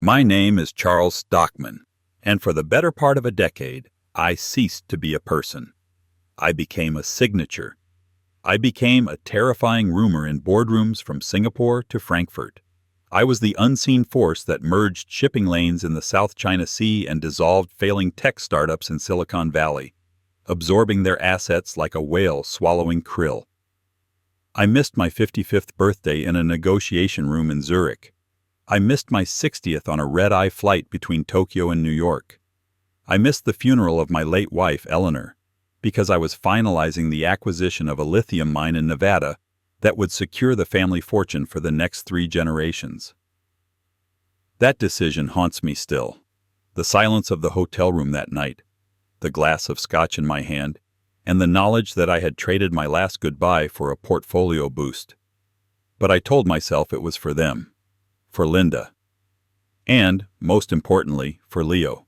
My name is Charles Stockman, and for the better part of a decade, I ceased to be a person. I became a signature. I became a terrifying rumor in boardrooms from Singapore to Frankfurt. I was the unseen force that merged shipping lanes in the South China Sea and dissolved failing tech startups in Silicon Valley, absorbing their assets like a whale swallowing krill. I missed my 55th birthday in a negotiation room in Zurich. I missed my 60th on a red-eye flight between Tokyo and New York. I missed the funeral of my late wife, Eleanor, because I was finalizing the acquisition of a lithium mine in Nevada that would secure the family fortune for the next 3 generations. That decision haunts me still. The silence of the hotel room that night, the glass of scotch in my hand, and the knowledge that I had traded my last goodbye for a portfolio boost. But I told myself it was for them. For Linda. And, most importantly, for Leo.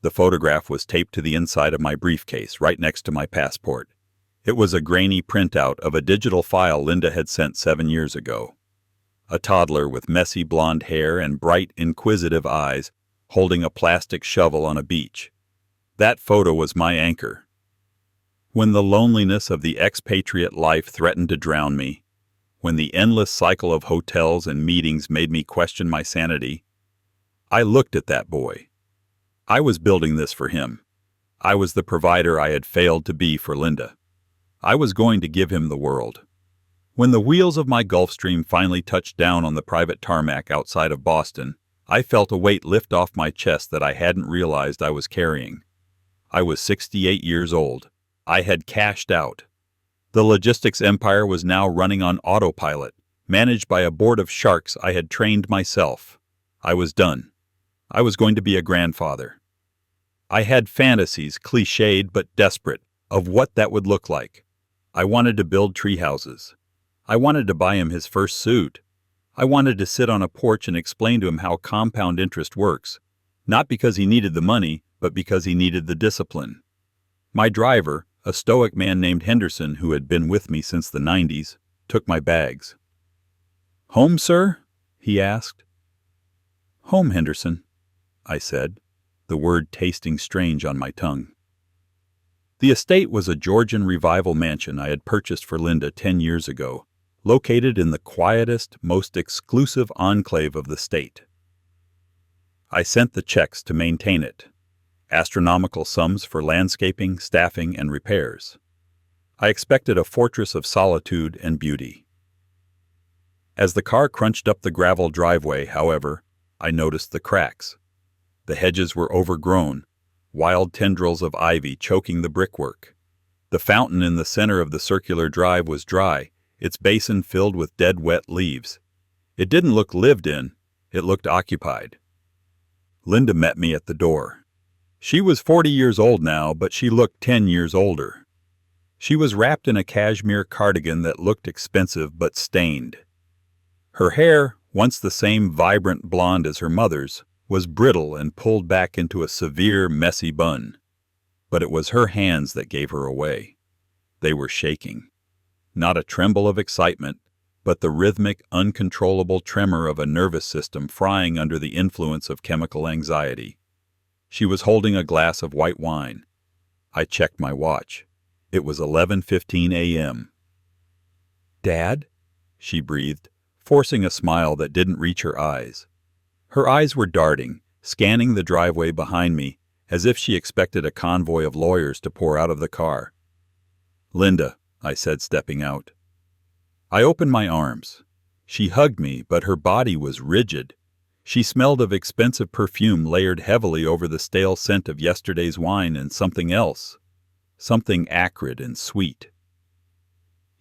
The photograph was taped to the inside of my briefcase, right next to my passport. It was a grainy printout of a digital file Linda had sent 7 years ago. A toddler with messy blonde hair and bright, inquisitive eyes, holding a plastic shovel on a beach. That photo was my anchor. When the loneliness of the expatriate life threatened to drown me, when the endless cycle of hotels and meetings made me question my sanity, I looked at that boy. I was building this for him. I was the provider I had failed to be for Linda. I was going to give him the world. When the wheels of my Gulfstream finally touched down on the private tarmac outside of Boston, I felt a weight lift off my chest that I hadn't realized I was carrying. I was 68 years old. I had cashed out. The logistics empire was now running on autopilot, managed by a board of sharks I had trained myself. I was done. I was going to be a grandfather. I had fantasies, cliched but desperate, of what that would look like. I wanted to build tree houses. I wanted to buy him his first suit. I wanted to sit on a porch and explain to him how compound interest works, not because he needed the money, but because he needed the discipline. My driver, a stoic man named Henderson who had been with me since the 90s, took my bags. "Home, sir?" he asked. "Home, Henderson," I said, the word tasting strange on my tongue. The estate was a Georgian revival mansion I had purchased for Linda 10 years ago, located in the quietest, most exclusive enclave of the state. I sent the checks to maintain it. Astronomical sums for landscaping, staffing, and repairs. I expected a fortress of solitude and beauty. As the car crunched up the gravel driveway, however, I noticed the cracks. The hedges were overgrown, wild tendrils of ivy choking the brickwork. The fountain in the center of the circular drive was dry, its basin filled with dead wet leaves. It didn't look lived in, it looked occupied. Linda met me at the door. She was 40 years old now, but she looked 10 years older. She was wrapped in a cashmere cardigan that looked expensive but stained. Her hair, once the same vibrant blonde as her mother's, was brittle and pulled back into a severe, messy bun. But it was her hands that gave her away. They were shaking. Not a tremble of excitement, but the rhythmic, uncontrollable tremor of a nervous system frying under the influence of chemical anxiety. She was holding a glass of white wine. I checked my watch. It was 11:15 a.m. "Dad?" she breathed, forcing a smile that didn't reach her eyes. Her eyes were darting, scanning the driveway behind me, as if she expected a convoy of lawyers to pour out of the car. "Linda," I said, stepping out. I opened my arms. She hugged me, but her body was rigid. She smelled of expensive perfume layered heavily over the stale scent of yesterday's wine and something else, something acrid and sweet.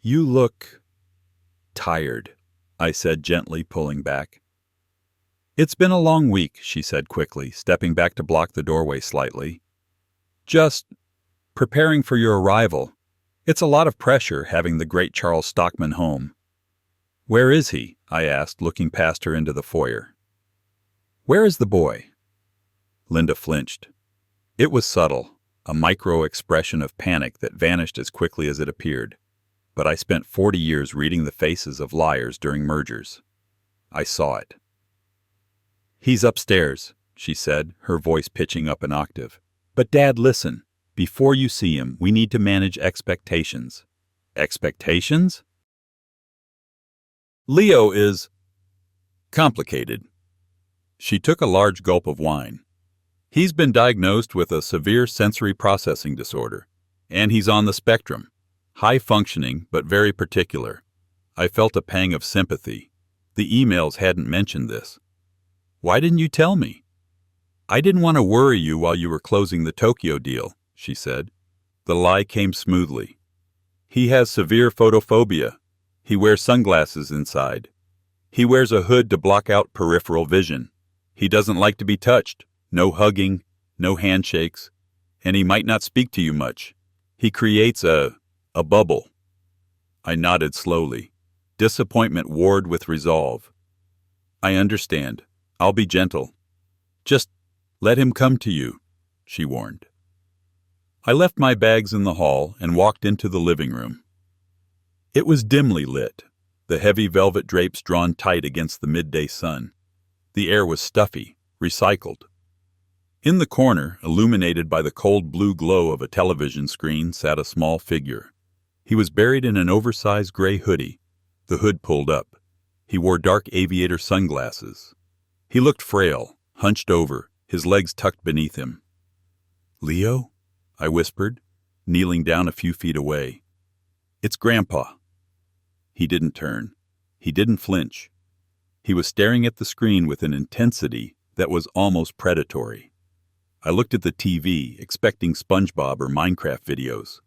"You look tired," I said, gently pulling back. "It's been a long week," she said quickly, stepping back to block the doorway slightly. "Just preparing for your arrival. It's a lot of pressure having the great Charles Stockman home." "Where is he?" I asked, looking past her into the foyer. "Where is the boy?" Linda flinched. It was subtle, a micro-expression of panic that vanished as quickly as it appeared. But I spent 40 years reading the faces of liars during mergers. I saw it. "He's upstairs," she said, her voice pitching up an octave. "But Dad, listen. Before you see him, we need to manage expectations." Expectations? Leo is complicated. She took a large gulp of wine. He's been diagnosed with a severe sensory processing disorder, and he's on the spectrum. High functioning, but very particular. I felt a pang of sympathy. The emails hadn't mentioned this. "Why didn't you tell me?" "I didn't want to worry you while you were closing the Tokyo deal," she said. The lie came smoothly. "He has severe photophobia. He wears sunglasses inside. He wears a hood to block out peripheral vision. He doesn't like to be touched. No hugging, no handshakes, and he might not speak to you much. He creates a bubble." I nodded slowly. Disappointment warred with resolve. "I understand. I'll be gentle. Just let him come to you," she warned. I left my bags in the hall and walked into the living room. It was dimly lit, the heavy velvet drapes drawn tight against the midday sun. The air was stuffy, recycled. In the corner, illuminated by the cold blue glow of a television screen, sat a small figure. He was buried in an oversized gray hoodie, the hood pulled up. He wore dark aviator sunglasses. He looked frail, hunched over, his legs tucked beneath him. "Leo?" I whispered, kneeling down a few feet away. "It's Grandpa." He didn't turn. He didn't flinch. He was staring at the screen with an intensity that was almost predatory. I looked at the TV, expecting SpongeBob or Minecraft videos.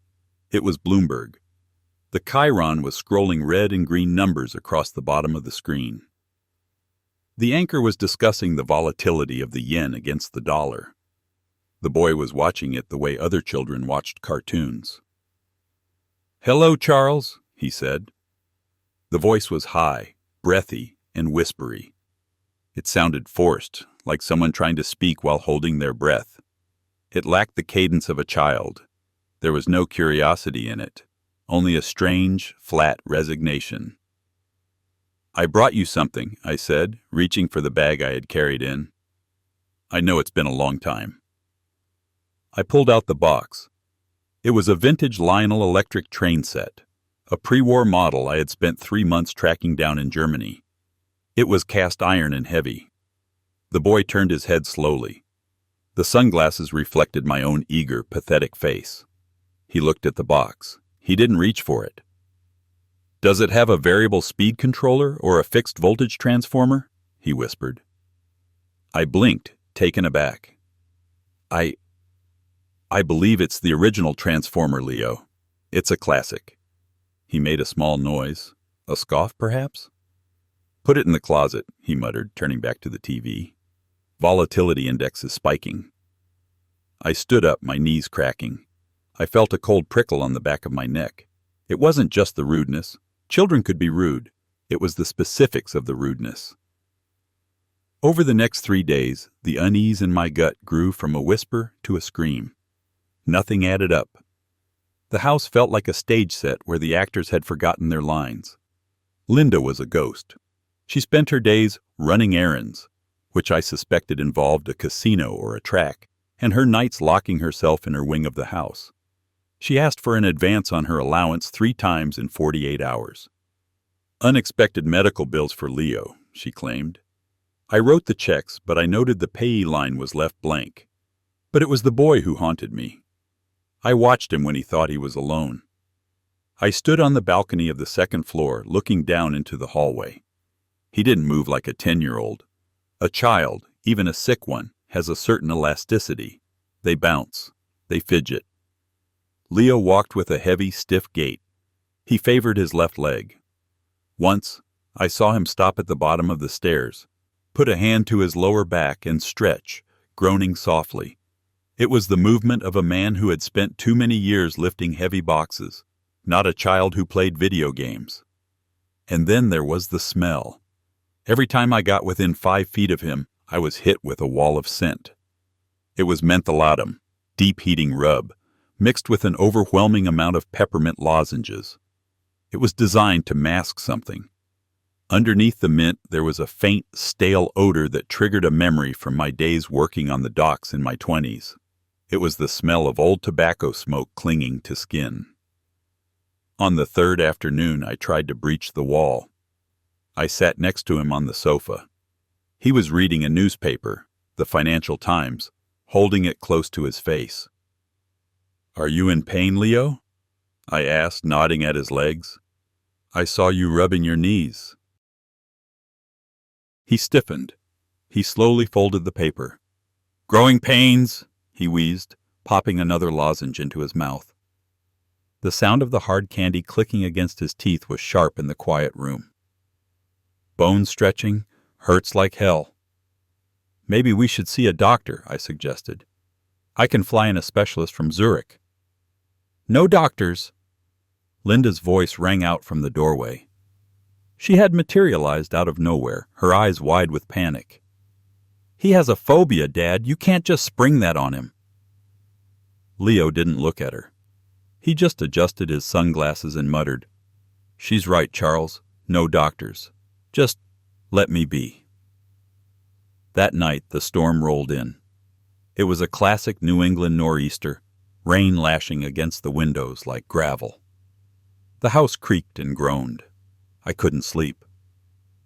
It was Bloomberg. The chyron was scrolling red and green numbers across the bottom of the screen. The anchor was discussing the volatility of the yen against the dollar. The boy was watching it the way other children watched cartoons. "Hello, Charles," he said. The voice was high, breathy, and whispery. It sounded forced, like someone trying to speak while holding their breath. It lacked the cadence of a child. There was no curiosity in it, only a strange, flat resignation. "I brought you something," I said, reaching for the bag I had carried in. "I know it's been a long time." I pulled out the box. It was a vintage Lionel electric train set, a pre-war model I had spent 3 months tracking down in Germany. It was cast iron and heavy. The boy turned his head slowly. The sunglasses reflected my own eager, pathetic face. He looked at the box. He didn't reach for it. "Does it have a variable speed controller or a fixed voltage transformer?" he whispered. I blinked, taken aback. I believe it's the original transformer, Leo. It's a classic." He made a small noise. A scoff, perhaps? "Put it in the closet," he muttered, turning back to the TV. "Volatility index is spiking." I stood up, my knees cracking. I felt a cold prickle on the back of my neck. It wasn't just the rudeness. Children could be rude. It was the specifics of the rudeness. Over the next 3 days, the unease in my gut grew from a whisper to a scream. Nothing added up. The house felt like a stage set where the actors had forgotten their lines. Linda was a ghost. She spent her days running errands, which I suspected involved a casino or a track, and her nights locking herself in her wing of the house. She asked for an advance on her allowance 3 times in 48 hours. "Unexpected medical bills for Leo," she claimed. I wrote the checks, but I noted the payee line was left blank. But it was the boy who haunted me. I watched him when he thought he was alone. I stood on the balcony of the 2nd floor, looking down into the hallway. He didn't move like a 10-year-old. A child, even a sick one, has a certain elasticity. They bounce. They fidget. Leo walked with a heavy, stiff gait. He favored his left leg. Once, I saw him stop at the bottom of the stairs, put a hand to his lower back and stretch, groaning softly. It was the movement of a man who had spent too many years lifting heavy boxes, not a child who played video games. And then there was the smell. Every time I got within 5 feet of him, I was hit with a wall of scent. It was mentholatum, deep heating rub, mixed with an overwhelming amount of peppermint lozenges. It was designed to mask something. Underneath the mint, there was a faint, stale odor that triggered a memory from my days working on the docks in my 20s. It was the smell of old tobacco smoke clinging to skin. On the third afternoon, I tried to breach the wall. I sat next to him on the sofa. He was reading a newspaper, the Financial Times, holding it close to his face. "Are you in pain, Leo?" I asked, nodding at his legs. "I saw you rubbing your knees." He stiffened. He slowly folded the paper. "Growing pains," he wheezed, popping another lozenge into his mouth. The sound of the hard candy clicking against his teeth was sharp in the quiet room. "Bone stretching, hurts like hell." "Maybe we should see a doctor," I suggested. "I can fly in a specialist from Zurich." "No doctors." Linda's voice rang out from the doorway. She had materialized out of nowhere, her eyes wide with panic. "He has a phobia, Dad. You can't just spring that on him." Leo didn't look at her. He just adjusted his sunglasses and muttered, "She's right, Charles. No doctors. Just let me be." That night, the storm rolled in. It was a classic New England nor'easter, rain lashing against the windows like gravel. The house creaked and groaned. I couldn't sleep.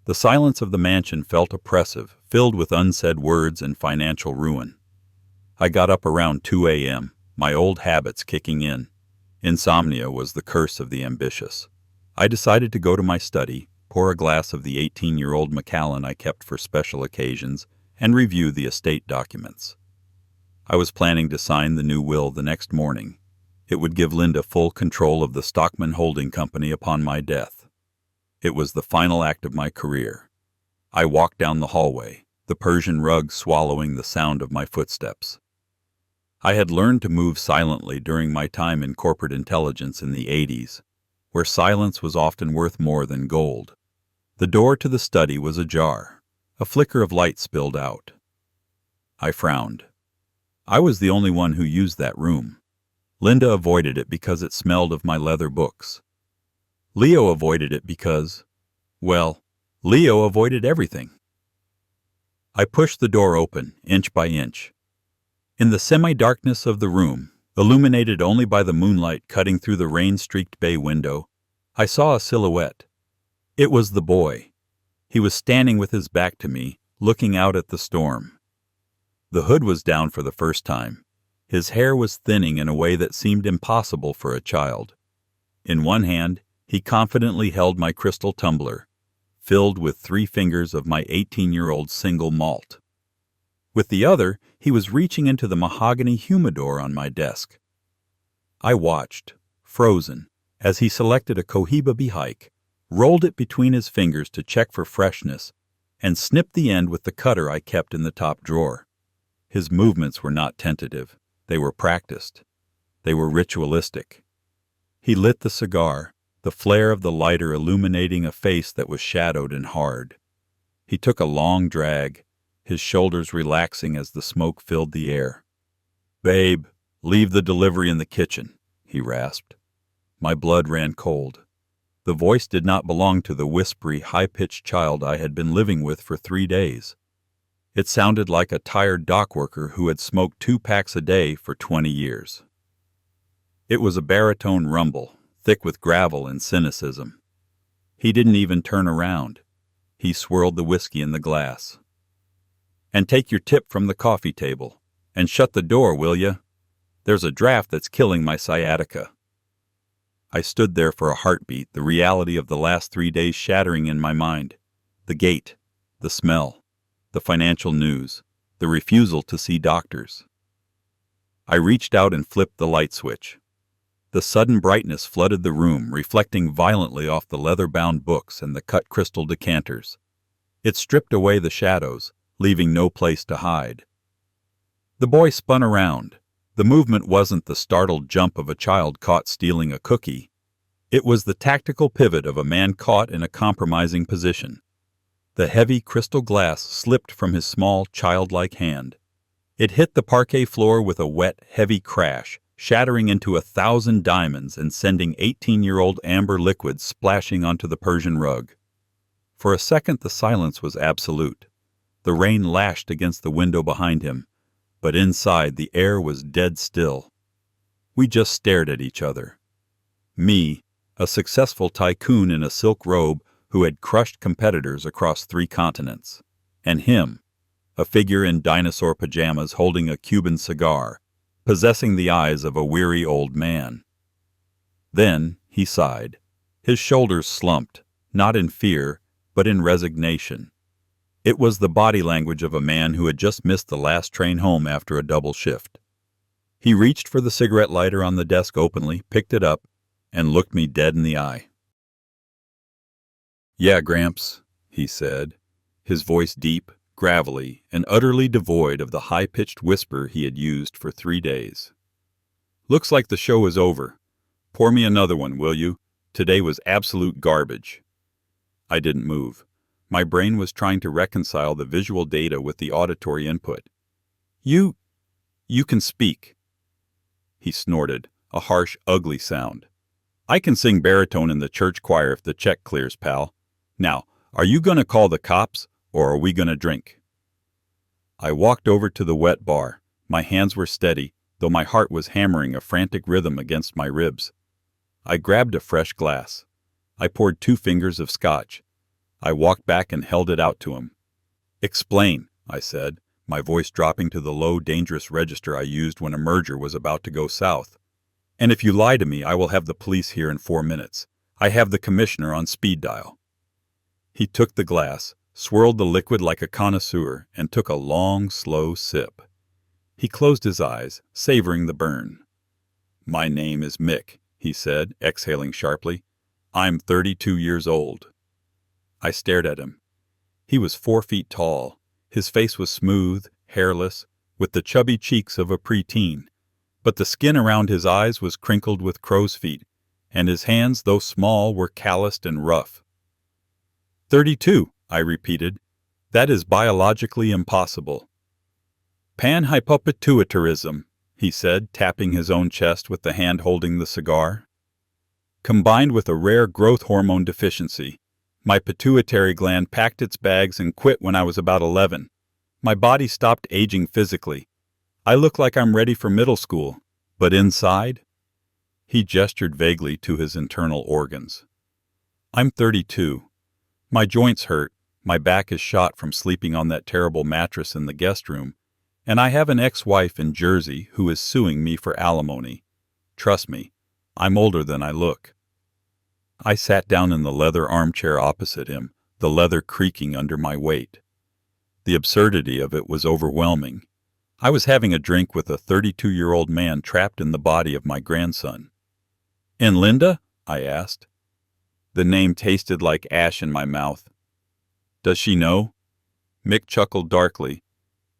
The silence of the mansion felt oppressive, filled with unsaid words and financial ruin. I got up around 2 a.m., my old habits kicking in. Insomnia was the curse of the ambitious. I decided to go to my study, pour a glass of the 18-year-old Macallan I kept for special occasions, and review the estate documents. I was planning to sign the new will the next morning. It would give Linda full control of the Stockman Holding Company upon my death. It was the final act of my career. I walked down the hallway, the Persian rug swallowing the sound of my footsteps. I had learned to move silently during my time in corporate intelligence in the 80s, where silence was often worth more than gold. The door to the study was ajar. A flicker of light spilled out. I frowned. I was the only one who used that room. Linda avoided it because it smelled of my leather books. Leo avoided it because, well, Leo avoided everything. I pushed the door open, inch by inch. In the semi-darkness of the room, illuminated only by the moonlight cutting through the rain-streaked bay window, I saw a silhouette. It was the boy. He was standing with his back to me, looking out at the storm. The hood was down for the first time. His hair was thinning in a way that seemed impossible for a child. In one hand, he confidently held my crystal tumbler, filled with 3 fingers of my 18-year-old single malt. With the other, he was reaching into the mahogany humidor on my desk. I watched, frozen, as he selected a Cohiba Behike, rolled it between his fingers to check for freshness, and snipped the end with the cutter I kept in the top drawer. His movements were not tentative. They were practiced. They were ritualistic. He lit the cigar, the flare of the lighter illuminating a face that was shadowed and hard. He took a long drag, his shoulders relaxing as the smoke filled the air. "Babe, leave the delivery in the kitchen," he rasped. My blood ran cold. The voice did not belong to the whispery, high-pitched child I had been living with for 3 days. It sounded like a tired dock worker who had smoked 2 packs a day for 20 years. It was a baritone rumble, thick with gravel and cynicism. He didn't even turn around. He swirled the whiskey in the glass. "And take your tip from the coffee table. And shut the door, will ya? There's a draft that's killing my sciatica." I stood there for a heartbeat, the reality of the last 3 days shattering in my mind. The gate, the smell, the financial news, the refusal to see doctors. I reached out and flipped the light switch. The sudden brightness flooded the room, reflecting violently off the leather-bound books and the cut crystal decanters. It stripped away the shadows, leaving no place to hide. The boy spun around. The movement wasn't the startled jump of a child caught stealing a cookie. It was the tactical pivot of a man caught in a compromising position. The heavy crystal glass slipped from his small, childlike hand. It hit the parquet floor with a wet, heavy crash, shattering into 1,000 diamonds and sending 18-year-old amber liquid splashing onto the Persian rug. For a second the silence was absolute. The rain lashed against the window behind him, but inside the air was dead still. We just stared at each other. Me, a successful tycoon in a silk robe who had crushed competitors across 3 continents. And him, a figure in dinosaur pajamas holding a Cuban cigar, possessing the eyes of a weary old man. Then he sighed. His shoulders slumped, not in fear, but in resignation. It was the body language of a man who had just missed the last train home after a double shift. He reached for the cigarette lighter on the desk openly, picked it up, and looked me dead in the eye. "Yeah, Gramps," he said, his voice deep, gravelly, and utterly devoid of the high-pitched whisper he had used for 3 days. "Looks like the show is over. Pour me another one, will you? Today was absolute garbage." I didn't move. My brain was trying to reconcile the visual data with the auditory input. You can speak." He snorted, a harsh, ugly sound. "I can sing baritone in the church choir if the check clears, pal. Now, are you going to call the cops, or are we going to drink?" I walked over to the wet bar. My hands were steady, though my heart was hammering a frantic rhythm against my ribs. I grabbed a fresh glass. I poured 2 fingers of scotch. I walked back and held it out to him. "Explain," I said, my voice dropping to the low, dangerous register I used when a merger was about to go south. "And if you lie to me, I will have the police here in 4 minutes. I have the commissioner on speed dial." He took the glass, swirled the liquid like a connoisseur, and took a long, slow sip. He closed his eyes, savoring the burn. "My name is Mick," he said, exhaling sharply. "I'm 32 years old." I stared at him. He was 4 feet tall. His face was smooth, hairless, with the chubby cheeks of a preteen. But the skin around his eyes was crinkled with crow's feet, and his hands, though small, were calloused and rough. 32, I repeated. "That is biologically impossible." "Panhypopituitarism," he said, tapping his own chest with the hand holding the cigar. "Combined with a rare growth hormone deficiency. My pituitary gland packed its bags and quit when I was about 11. My body stopped aging physically. I look like I'm ready for middle school, but inside?" He gestured vaguely to his internal organs. "I'm 32. My joints hurt, my back is shot from sleeping on that terrible mattress in the guest room, and I have an ex-wife in Jersey who is suing me for alimony. Trust me, I'm older than I look." I sat down in the leather armchair opposite him, the leather creaking under my weight. The absurdity of it was overwhelming. I was having a drink with a 32-year-old man trapped in the body of my grandson. "And Linda?" I asked. The name tasted like ash in my mouth. "Does she know?" Mick chuckled darkly.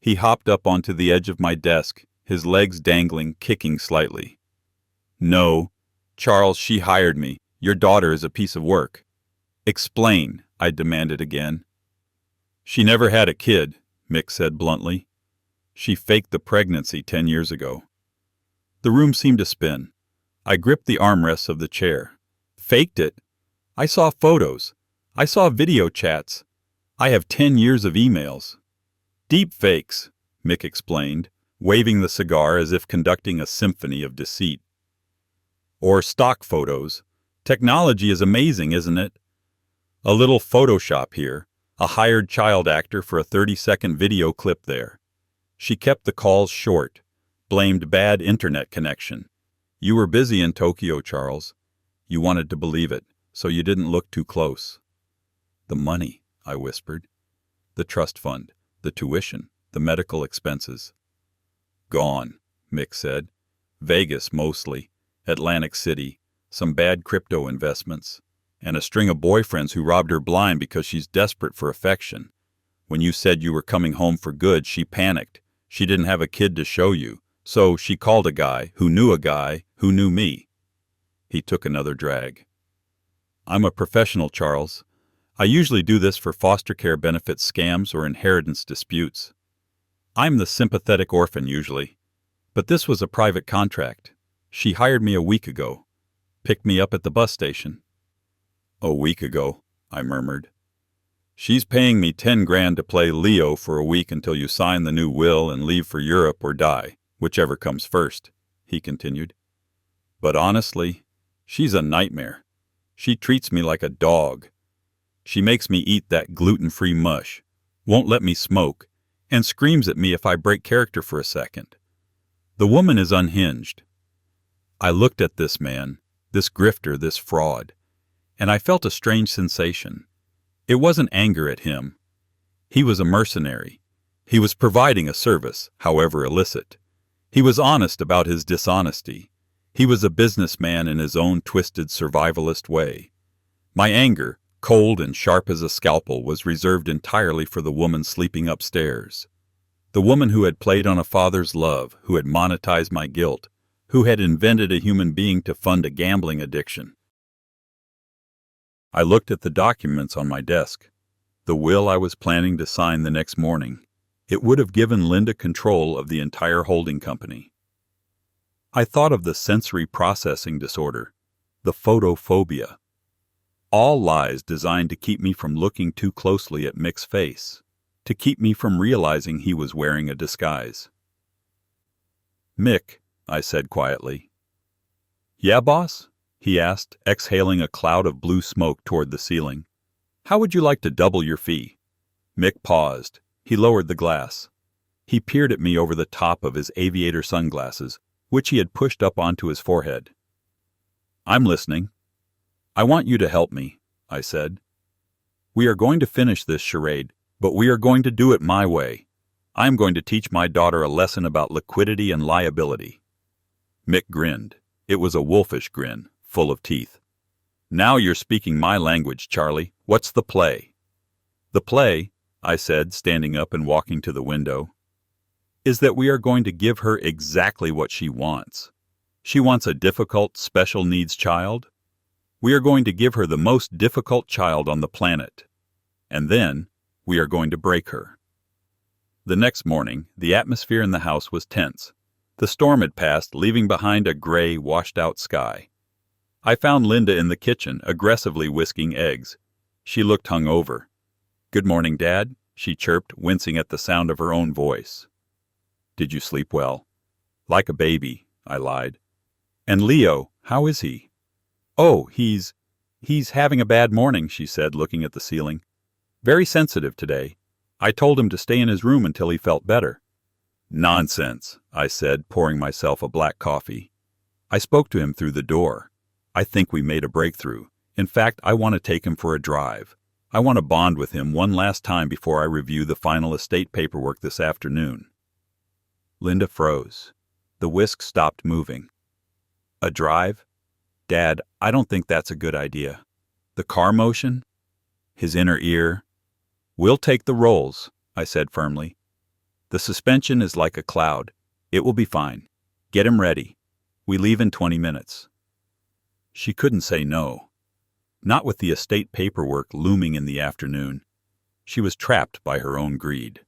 He hopped up onto the edge of my desk, his legs dangling, kicking slightly. "No. Charles, she hired me. Your daughter is a piece of work." "Explain," I demanded again. "She never had a kid," Mick said bluntly. "She faked the pregnancy 10 years ago." The room seemed to spin. I gripped the armrests of the chair. "Faked it? I saw photos. I saw video chats. I have 10 years of emails." "Deep fakes," Mick explained, waving the cigar as if conducting a symphony of deceit. "Or stock photos. Technology is amazing, isn't it? A little Photoshop here, a hired child actor for a 30-second video clip there." She kept the calls short, blamed bad internet connection. "You were busy in Tokyo, Charles. You wanted to believe it, so you didn't look too close." "The money," I whispered. "The trust fund, the tuition, the medical expenses." "Gone," Mick said. "Vegas mostly, Atlantic City, some bad crypto investments, and a string of boyfriends who robbed her blind because she's desperate for affection. When you said you were coming home for good, she panicked. She didn't have a kid to show you, so she called a guy who knew me." He took another drag. "I'm a professional, Charles. I usually do this for foster care benefit scams or inheritance disputes. I'm the sympathetic orphan usually. But this was a private contract. She hired me a week ago. Picked me up at the bus station." "A week ago," I murmured. She's paying me 10 grand to play Leo for a week until you sign the new will and leave for Europe or die, whichever comes first, he continued. But honestly, she's a nightmare. She treats me like a dog. She makes me eat that gluten-free mush, won't let me smoke, and screams at me if I break character for a second. The woman is unhinged. I looked at this man, this grifter, this fraud, and I felt a strange sensation. It wasn't anger at him. He was a mercenary. He was providing a service, however illicit. He was honest about his dishonesty. He was a businessman in his own twisted survivalist way. My anger, cold and sharp as a scalpel, was reserved entirely for the woman sleeping upstairs. The woman who had played on a father's love, who had monetized my guilt, who had invented a human being to fund a gambling addiction. I looked at the documents on my desk. The will I was planning to sign the next morning. It would have given Linda control of the entire holding company. I thought of the sensory processing disorder, the photophobia. All lies designed to keep me from looking too closely at Mick's face, to keep me from realizing he was wearing a disguise. "Mick," I said quietly. "Yeah, boss?" he asked, exhaling a cloud of blue smoke toward the ceiling. "How would you like to double your fee?" Mick paused. He lowered the glass. He peered at me over the top of his aviator sunglasses, which he had pushed up onto his forehead. "I'm listening." "I want you to help me," I said. "We are going to finish this charade, but we are going to do it my way. I am going to teach my daughter a lesson about liquidity and liability." Mick grinned. It was a wolfish grin, full of teeth. "Now you're speaking my language, Charlie. What's the play?" "The play," I said, standing up and walking to the window, "is that we are going to give her exactly what she wants. She wants a difficult, special needs child. We are going to give her the most difficult child on the planet. And then we are going to break her." The next morning, the atmosphere in the house was tense. The storm had passed, leaving behind a gray, washed-out sky. I found Linda in the kitchen, aggressively whisking eggs. She looked hungover. "Good morning, Dad," she chirped, wincing at the sound of her own voice. "Did you sleep well?" "Like a baby," I lied. "And Leo, how is he?" "Oh, he's having a bad morning," she said, looking at the ceiling. "Very sensitive today. I told him to stay in his room until he felt better." "Nonsense," I said, pouring myself a black coffee. "I spoke to him through the door. I think we made a breakthrough. In fact, I want to take him for a drive. I want to bond with him one last time before I review the final estate paperwork this afternoon." Linda froze. The whisk stopped moving. "A drive? Dad, I don't think that's a good idea. The car motion?" His inner ear. "We'll take the rolls," I said firmly. "The suspension is like a cloud. It will be fine. Get him ready. We leave in 20 minutes. She couldn't say no. Not with the estate paperwork looming in the afternoon. She was trapped by her own greed.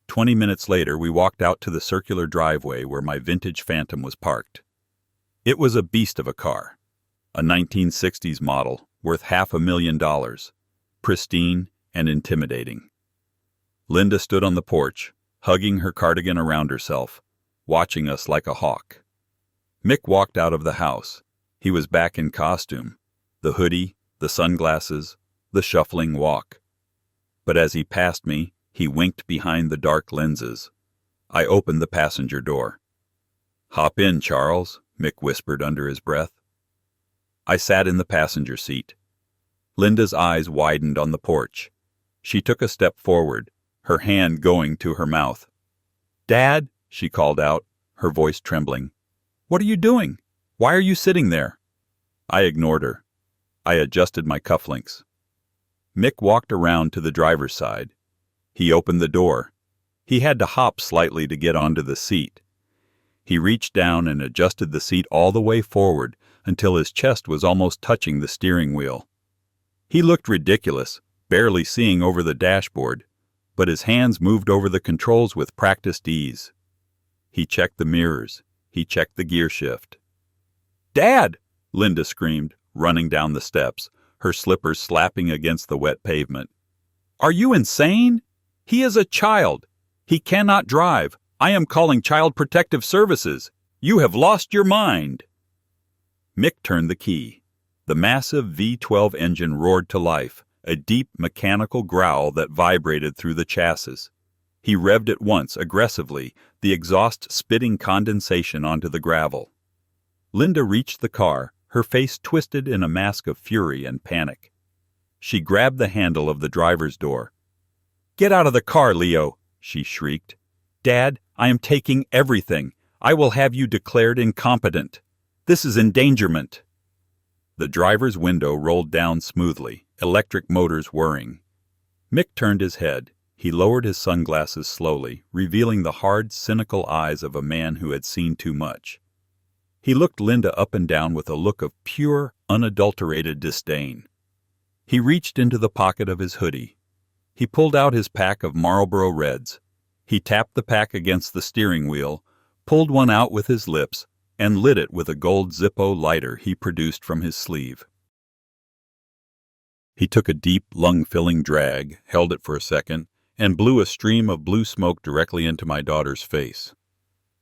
20 minutes later, we walked out to the circular driveway where my vintage Phantom was parked. It was a beast of a car. A 1960s model, worth $500,000, pristine and intimidating. Linda stood on the porch, hugging her cardigan around herself, watching us like a hawk. Mick walked out of the house. He was back in costume, the hoodie, the sunglasses, the shuffling walk. But as he passed me, he winked behind the dark lenses. I opened the passenger door. "Hop in, Charles," Mick whispered under his breath. I sat in the passenger seat. Linda's eyes widened on the porch. She took a step forward, her hand going to her mouth. "Dad," she called out, her voice trembling. "What are you doing? Why are you sitting there?" I ignored her. I adjusted my cufflinks. Mick walked around to the driver's side. He opened the door. He had to hop slightly to get onto the seat. He reached down and adjusted the seat all the way forward until his chest was almost touching the steering wheel. He looked ridiculous, barely seeing over the dashboard, but his hands moved over the controls with practiced ease. He checked the mirrors. He checked the gear shift. "Dad!" Linda screamed, running down the steps, her slippers slapping against the wet pavement. Are you insane? He is a child. He cannot drive. I am calling Child Protective Services. You have lost your mind." Mick turned the key. The massive V12 engine roared to life, a deep mechanical growl that vibrated through the chassis. He revved it once, aggressively, the exhaust spitting condensation onto the gravel. Linda reached the car, her face twisted in a mask of fury and panic. She grabbed the handle of the driver's door. "Get out of the car, Leo!" she shrieked. "Dad, I am taking everything. I will have you declared incompetent. This is endangerment." The driver's window rolled down smoothly, electric motors whirring. Mick turned his head. He lowered his sunglasses slowly, revealing the hard, cynical eyes of a man who had seen too much. He looked Linda up and down with a look of pure, unadulterated disdain. He reached into the pocket of his hoodie. He pulled out his pack of Marlboro Reds. He tapped the pack against the steering wheel, pulled one out with his lips, and lit it with a gold Zippo lighter he produced from his sleeve. He took a deep, lung-filling drag, held it for a second, and blew a stream of blue smoke directly into my daughter's face.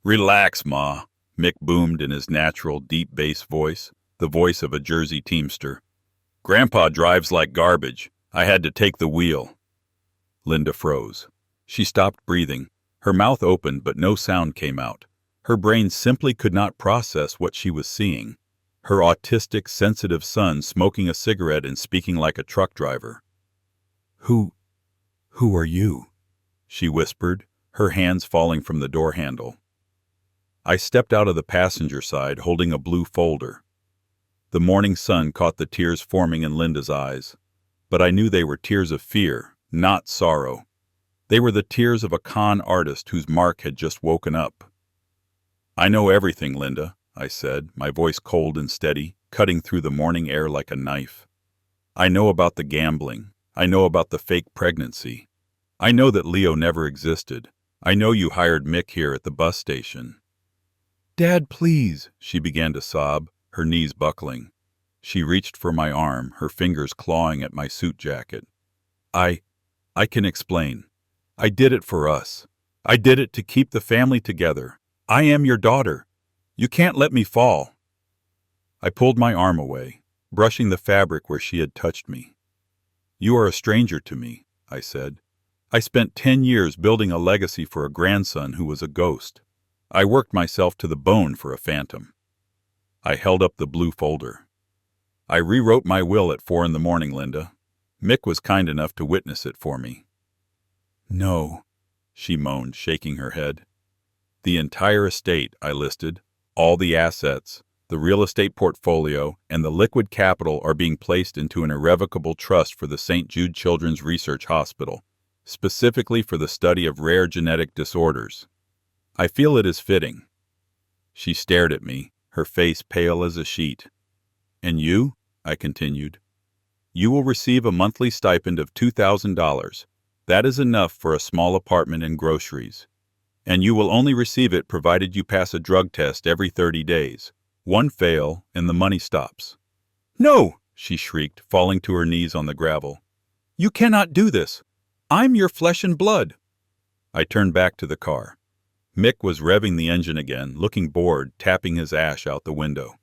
"Relax, Ma," Mick boomed in his natural, deep bass voice, the voice of a Jersey teamster. "Grandpa drives like garbage. I had to take the wheel." Linda froze. She stopped breathing. Her mouth opened, but no sound came out. Her brain simply could not process what she was seeing. Her autistic, sensitive son smoking a cigarette and speaking like a truck driver. Who are you?" she whispered, her hands falling from the door handle. I stepped out of the passenger side, holding a blue folder. The morning sun caught the tears forming in Linda's eyes, but I knew they were tears of fear, not sorrow. They were the tears of a con artist whose mark had just woken up. "I know everything, Linda," I said, my voice cold and steady, cutting through the morning air like a knife. "I know about the gambling. I know about the fake pregnancy. I know that Leo never existed. I know you hired Mick here at the bus station." "Dad, please," she began to sob, her knees buckling. She reached for my arm, her fingers clawing at my suit jacket. I can explain. I did it for us. I did it to keep the family together. I am your daughter. You can't let me fall." I pulled my arm away, brushing the fabric where she had touched me. "You are a stranger to me," I said. "I spent 10 years building a legacy for a grandson who was a ghost. I worked myself to the bone for a phantom." I held up the blue folder. "I rewrote my will at 4 a.m, Linda. Mick was kind enough to witness it for me." "No," she moaned, shaking her head. "The entire estate," I listed, "all the assets, the real estate portfolio, and the liquid capital are being placed into an irrevocable trust for the St. Jude Children's Research Hospital, specifically for the study of rare genetic disorders. I feel it is fitting." She stared at me, her face pale as a sheet. "And you?" I continued. "You will receive a monthly stipend of $2,000. That is enough for a small apartment and groceries. And you will only receive it provided you pass a drug test every 30 days. One fail, and the money stops." "No!" she shrieked, falling to her knees on the gravel. "You cannot do this. I'm your flesh and blood." I turned back to the car. Mick was revving the engine again, looking bored, tapping his ash out the window.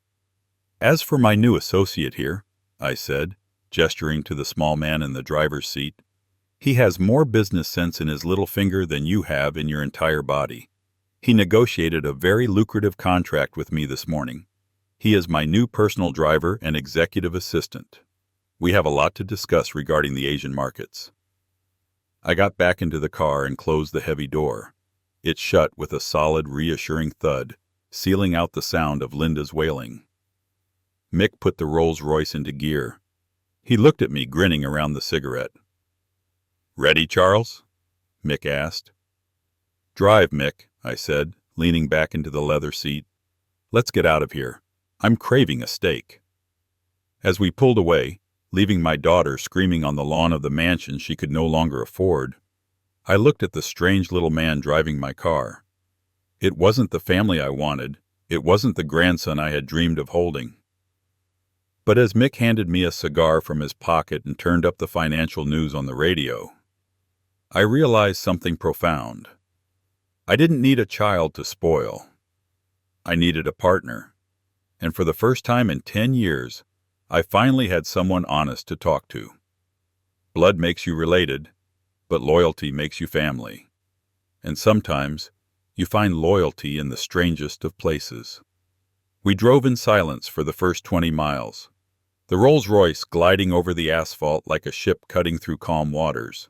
"As for my new associate here," I said, gesturing to the small man in the driver's seat, "he has more business sense in his little finger than you have in your entire body. He negotiated a very lucrative contract with me this morning. He is my new personal driver and executive assistant. We have a lot to discuss regarding the Asian markets." I got back into the car and closed the heavy door. It shut with a solid, reassuring thud, sealing out the sound of Linda's wailing. Mick put the Rolls-Royce into gear. He looked at me, grinning around the cigarette. "Ready, Charles?" Mick asked. "Drive, Mick," I said, leaning back into the leather seat. "Let's get out of here. I'm craving a steak." As we pulled away, leaving my daughter screaming on the lawn of the mansion she could no longer afford, I looked at the strange little man driving my car. It wasn't the family I wanted. It wasn't the grandson I had dreamed of holding. But as Mick handed me a cigar from his pocket and turned up the financial news on the radio, I realized something profound. I didn't need a child to spoil. I needed a partner. And for the first time in 10 years, I finally had someone honest to talk to. Blood makes you related, but loyalty makes you family. And sometimes, you find loyalty in the strangest of places. We drove in silence for the first 20 miles, the Rolls-Royce gliding over the asphalt like a ship cutting through calm waters.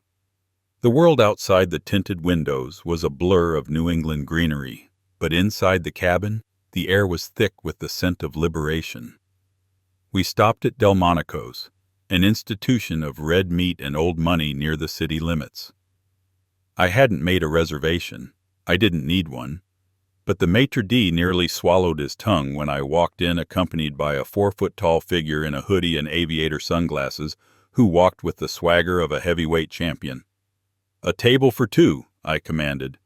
The world outside the tinted windows was a blur of New England greenery, but inside the cabin, the air was thick with the scent of liberation. We stopped at Delmonico's, an institution of red meat and old money near the city limits. I hadn't made a reservation. I didn't need one. But the maitre d' nearly swallowed his tongue when I walked in accompanied by a 4-foot-tall figure in a hoodie and aviator sunglasses who walked with the swagger of a heavyweight champion. "A table for 2, I commanded.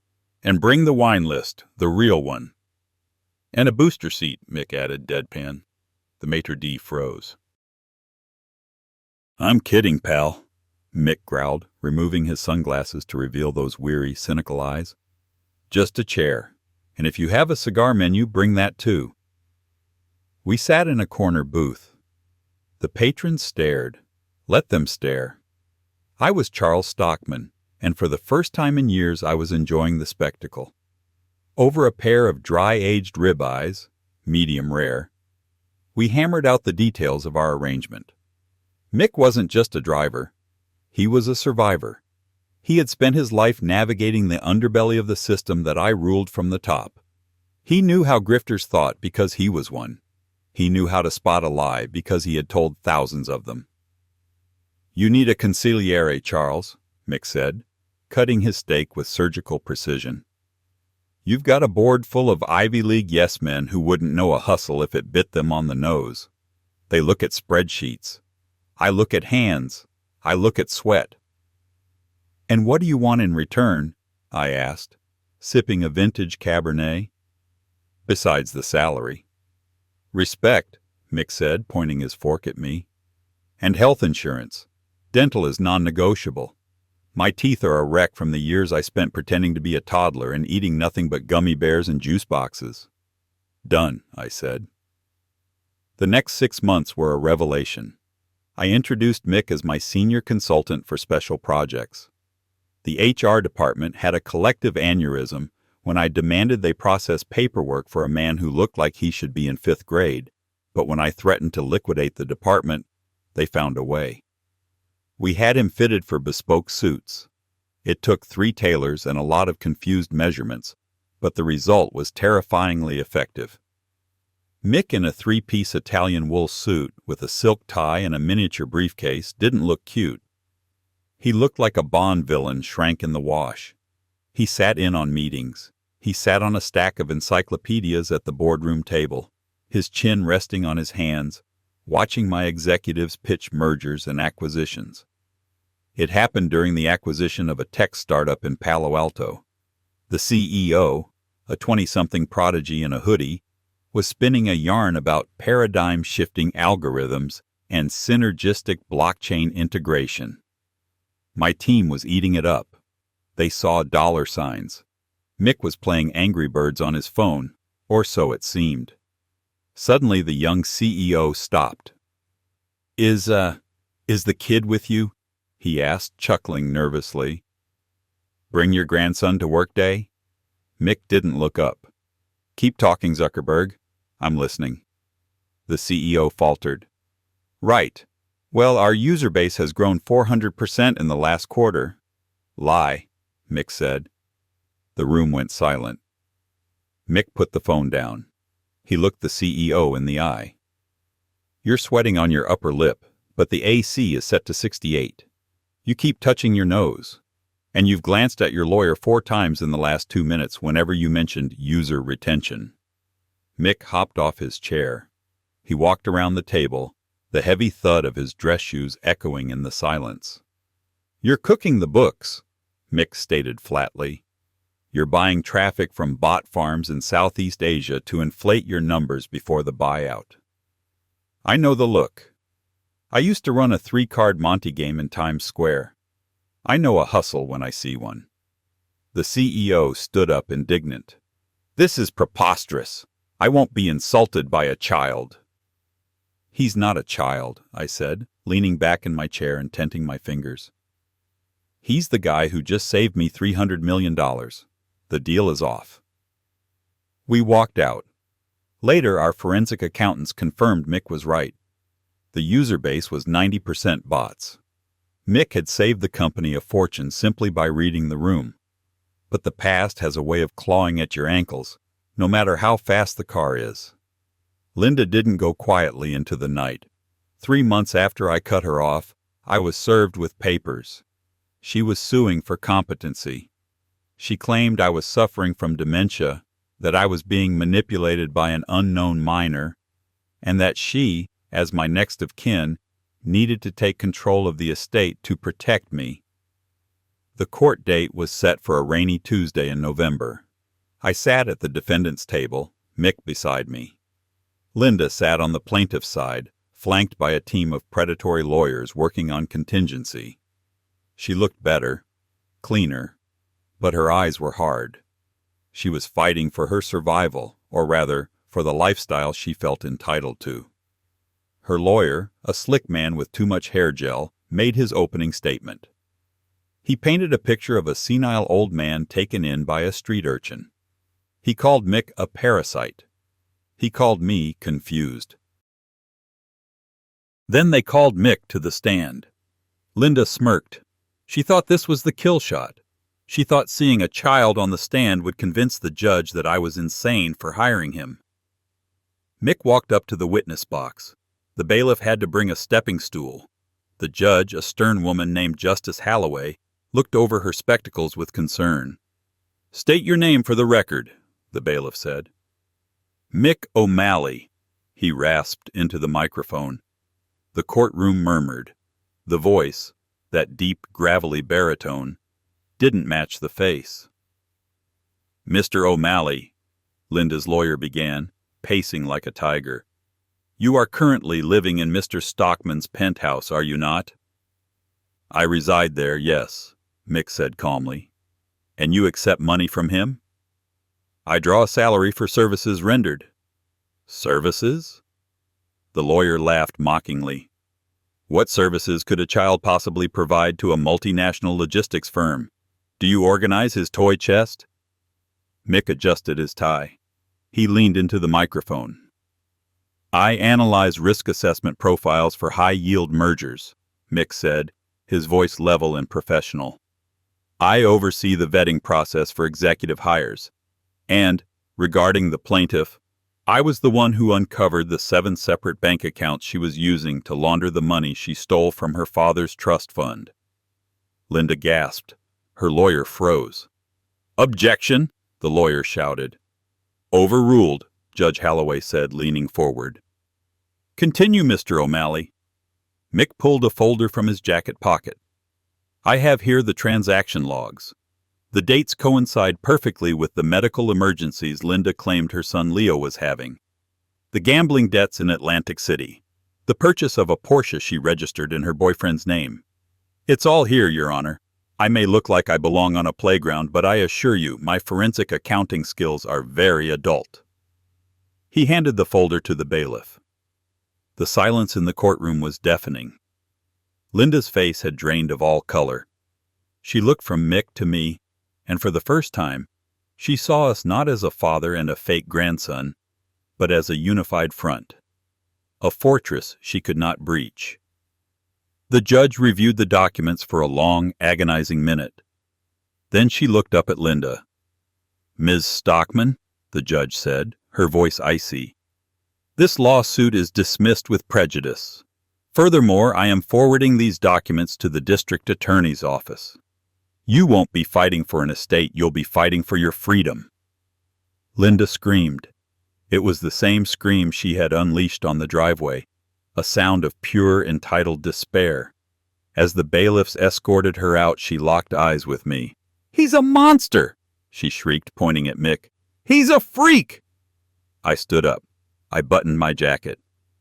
"And bring the wine list, the real one." "And a booster seat," Mick added, deadpan. The maitre d' froze. "I'm kidding, pal," Mick growled, removing his sunglasses to reveal those weary, cynical eyes. "Just a chair. And if you have a cigar menu, bring that too." We sat in a corner booth. The patrons stared. Let them stare. I was Charles Stockman, and for the first time in years I was enjoying the spectacle. Over a pair of dry-aged ribeyes, medium rare, we hammered out the details of our arrangement. Mick wasn't just a driver. He was a survivor. He had spent his life navigating the underbelly of the system that I ruled from the top. He knew how grifters thought because he was one. He knew how to spot a lie because he had told thousands of them. "You need a consigliere, Charles," Mick said, cutting his steak with surgical precision. "You've got a board full of Ivy League yes-men who wouldn't know a hustle if it bit them on the nose. They look at spreadsheets. I look at hands. I look at sweat." "And what do you want in return?" I asked, sipping a vintage Cabernet. "Besides the salary." "Respect," Mick said, pointing his fork at me. "And health insurance. Dental is non-negotiable. My teeth are a wreck from the years I spent pretending to be a toddler and eating nothing but gummy bears and juice boxes." "Done," I said. The next 6 months were a revelation. I introduced Mick as my senior consultant for special projects. The HR department had a collective aneurysm when I demanded they process paperwork for a man who looked like he should be in 5th grade, but when I threatened to liquidate the department, they found a way. We had him fitted for bespoke suits. It took 3 tailors and a lot of confused measurements, but the result was terrifyingly effective. Mick in a 3-piece Italian wool suit with a silk tie and a miniature briefcase didn't look cute. He looked like a Bond villain shrank in the wash. He sat in on meetings. He sat on a stack of encyclopedias at the boardroom table, his chin resting on his hands, watching my executives pitch mergers and acquisitions. It happened during the acquisition of a tech startup in Palo Alto. The CEO, a 20-something prodigy in a hoodie, was spinning a yarn about paradigm-shifting algorithms and synergistic blockchain integration. My team was eating it up. They saw dollar signs. Mick was playing Angry Birds on his phone, or so it seemed. Suddenly the young CEO stopped. Is the kid with you?" he asked, chuckling nervously. "Bring your grandson to work day?" Mick didn't look up. "Keep talking, Zuckerberg. I'm listening." The CEO faltered. "Right. Well, our user base has grown 400% in the last quarter." "Lie," Mick said. The room went silent. Mick put the phone down. He looked the CEO in the eye. "You're sweating on your upper lip, but the AC is set to 68. You keep touching your nose. And you've glanced at your lawyer 4 times in the last 2 minutes whenever you mentioned user retention." Mick hopped off his chair. He walked around the table, the heavy thud of his dress shoes echoing in the silence. "You're cooking the books," Mick stated flatly. "You're buying traffic from bot farms in Southeast Asia to inflate your numbers before the buyout." I know the look. I used to run a 3-card Monte game in Times Square. I know a hustle when I see one. The CEO stood up indignant. This is preposterous. I won't be insulted by a child. He's not a child, I said, leaning back in my chair and tenting my fingers. He's the guy who just saved me $300 million. The deal is off. We walked out. Later, our forensic accountants confirmed Mick was right. The user base was 90% bots. Mick had saved the company a fortune simply by reading the room. But the past has a way of clawing at your ankles, no matter how fast the car is. Linda didn't go quietly into the night. 3 months after I cut her off, I was served with papers. She was suing for competency. She claimed I was suffering from dementia, that I was being manipulated by an unknown minor, and that she, as my next of kin, needed to take control of the estate to protect me. The court date was set for a rainy Tuesday in November. I sat at the defendant's table, Mick beside me. Linda sat on the plaintiff's side, flanked by a team of predatory lawyers working on contingency. She looked better, cleaner, but her eyes were hard. She was fighting for her survival, or rather, for the lifestyle she felt entitled to. Her lawyer, a slick man with too much hair gel, made his opening statement. He painted a picture of a senile old man taken in by a street urchin. He called Mick a parasite. He called me confused. Then they called Mick to the stand. Linda smirked. She thought this was the kill shot. She thought seeing a child on the stand would convince the judge that I was insane for hiring him. Mick walked up to the witness box. The bailiff had to bring a stepping stool. The judge, a stern woman named Justice Halloway, looked over her spectacles with concern. "State your name for the record," the bailiff said. "Mick O'Malley," he rasped into the microphone. The courtroom murmured. The voice, that deep, gravelly baritone, didn't match the face. "Mr. O'Malley," Linda's lawyer began, pacing like a tiger, "you are currently living in Mr. Stockman's penthouse, are you not?" "I reside there, yes," Mick said calmly. "And you accept money from him?" "I draw a salary for services rendered." "Services?" The lawyer laughed mockingly. "What services could a child possibly provide to a multinational logistics firm? Do you organize his toy chest?" Mick adjusted his tie. He leaned into the microphone. "I analyze risk assessment profiles for high-yield mergers," Mick said, his voice level and professional. "I oversee the vetting process for executive hires. And, regarding the plaintiff, I was the one who uncovered the 7 separate bank accounts she was using to launder the money she stole from her father's trust fund." Linda gasped. Her lawyer froze. "Objection!" the lawyer shouted. "Overruled," Judge Halloway said, leaning forward. "Continue, Mr. O'Malley." Mick pulled a folder from his jacket pocket. "I have here the transaction logs. The dates coincide perfectly with the medical emergencies Linda claimed her son Leo was having. The gambling debts in Atlantic City. The purchase of a Porsche she registered in her boyfriend's name. It's all here, Your Honor. I may look like I belong on a playground, but I assure you my forensic accounting skills are very adult." He handed the folder to the bailiff. The silence in the courtroom was deafening. Linda's face had drained of all color. She looked from Mick to me, and for the first time, she saw us not as a father and a fake grandson, but as a unified front. A fortress she could not breach. The judge reviewed the documents for a long, agonizing minute. Then she looked up at Linda. "Ms. Stockman," the judge said, her voice icy, "this lawsuit is dismissed with prejudice. Furthermore, I am forwarding these documents to the district attorney's office. You won't be fighting for an estate, you'll be fighting for your freedom." Linda screamed. It was the same scream she had unleashed on the driveway, a sound of pure, entitled despair. As the bailiffs escorted her out, she locked eyes with me. "He's a monster!" she shrieked, pointing at Mick. "He's a freak!" I stood up. I buttoned my jacket.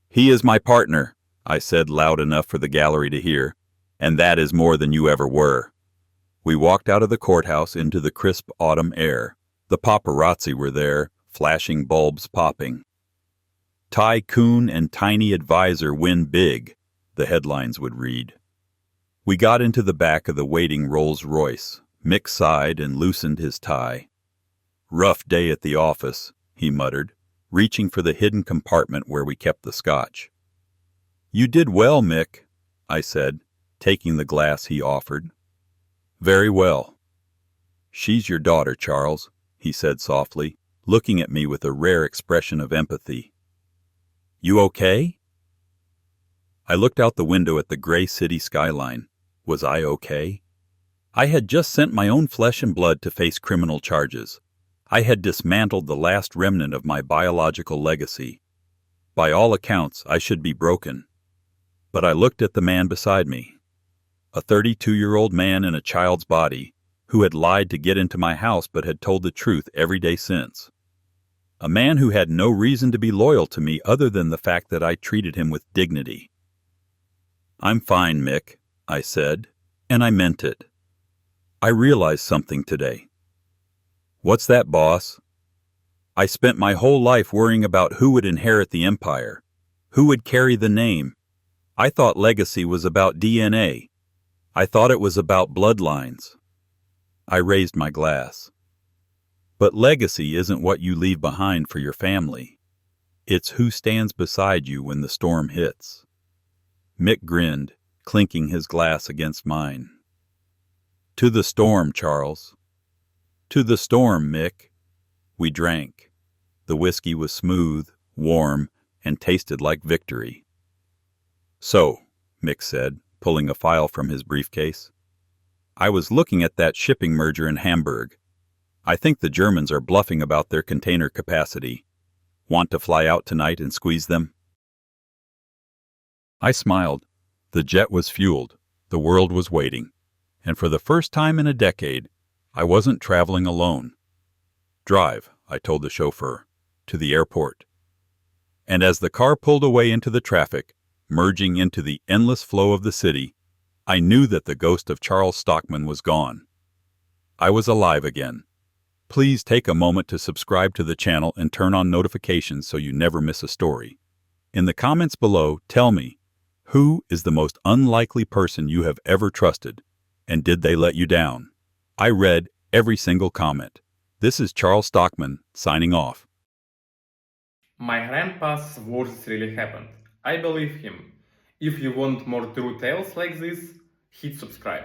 "He is my partner," I said loud enough for the gallery to hear, "and that is more than you ever were." We walked out of the courthouse into the crisp autumn air. The paparazzi were there, flashing bulbs popping. Tycoon and tiny advisor win big, the headlines would read. We got into the back of the waiting Rolls-Royce. Mick sighed and loosened his tie. Rough day at the office, he muttered, reaching for the hidden compartment where we kept the scotch. You did well, Mick, I said, taking the glass he offered. Very well. She's your daughter, Charles, he said softly, looking at me with a rare expression of empathy. You okay? I looked out the window at the gray city skyline. Was I okay? I had just sent my own flesh and blood to face criminal charges. I had dismantled the last remnant of my biological legacy. By all accounts, I should be broken. But I looked at the man beside me, a 32-year-old man in a child's body, who had lied to get into my house but had told the truth every day since. A man who had no reason to be loyal to me other than the fact that I treated him with dignity. I'm fine, Mick, I said, and I meant it. I realized something today. What's that, boss? I spent my whole life worrying about who would inherit the empire, who would carry the name. I thought legacy was about DNA. I thought it was about bloodlines. I raised my glass. But legacy isn't what you leave behind for your family. It's who stands beside you when the storm hits. Mick grinned, clinking his glass against mine. To the storm, Charles. To the storm, Mick. We drank. The whiskey was smooth, warm, and tasted like victory. So, Mick said, pulling a file from his briefcase, I was looking at that shipping merger in Hamburg. I think the Germans are bluffing about their container capacity. Want to fly out tonight and squeeze them? I smiled. The jet was fueled. The world was waiting. And for the first time in a decade, I wasn't traveling alone. Drive, I told the chauffeur, to the airport. And as the car pulled away into the traffic, merging into the endless flow of the city, I knew that the ghost of Charles Stockman was gone. I was alive again. Please take a moment to subscribe to the channel and turn on notifications so you never miss a story. In the comments below, tell me, who is the most unlikely person you have ever trusted, and did they let you down? I read every single comment. This is Charles Stockman, signing off. My grandpa's worst really happened. I believe him. If you want more true tales like this, hit subscribe.